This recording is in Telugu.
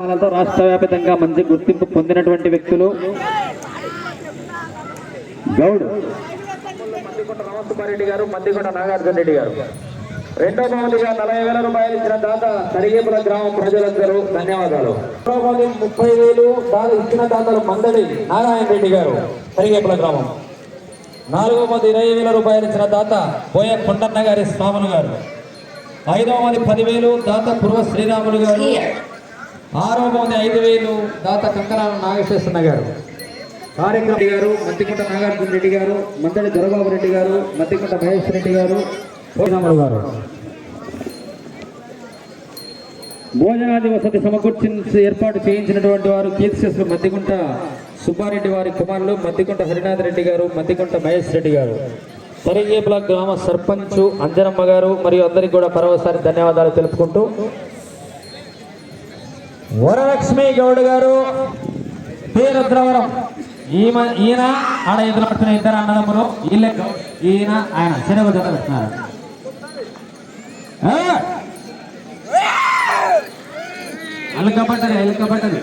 రాష్ట్ర వ్యాప్తంగా మంచి గుర్తింపు పొందినటువంటి వ్యక్తులు గౌడ్ మద్దికొండ రామసుబ్బారెడ్డి గారు, మద్దికొండ నాగార్జున రెడ్డి గారు. రెండో బహుమతిగా 40,000 రూపాయలు ఇచ్చిన దాత తరిగేపుల గ్రామం ప్రజలందరూ ధన్యవాదాలు. 30,000 దాత ఇచ్చిన దాతలు మందడి నారాయణ రెడ్డి గారు, తరిగేపుల గ్రామం. 4వ మంది 20,000 రూపాయలు ఇచ్చిన దాత బోయ కొండన్న గారి స్వాములు గారు. 5వ మంది 10,000 దాత పూర్వ శ్రీరాములు గారు. 6వ మంది 5,000 దాత కంకరాల నాగేశ్వర గారు. కార్యక్రమ గారు, మద్దికొండ నాగార్జున రెడ్డి గారు, మందడి దొరబాబు రెడ్డి గారు, మద్దికొండ మహేష్ రెడ్డి గారు, శ్రీరాములు గారు. భోజనాది వసతి సమకూర్చి ఏర్పాటు చేయించినటువంటి వారు కీర్తిశేషులు మద్దికొండ సుబ్బారెడ్డి వారి కుమారులు మద్దికొండ హరినాథ్ రెడ్డి గారు, మద్దికొండ మహేష్ రెడ్డి గారు. తరిగేపుల గ్రామ సర్పంచ్ అంజనమ్మ గారు మరియు అందరికీ కూడా మరోసారి ధన్యవాదాలు తెలుపుకుంటూ, వరలక్ష్మి గౌడ్ గారు పేరుద్రవరం. ఈయన ఆడ ఎదురు పడుతున్న ఇద్దరు అన్నదమ్ములు. వీళ్ళే ఈయన ఆయన శనివ జత పెట్టినారు. అల్లుకబడ్డది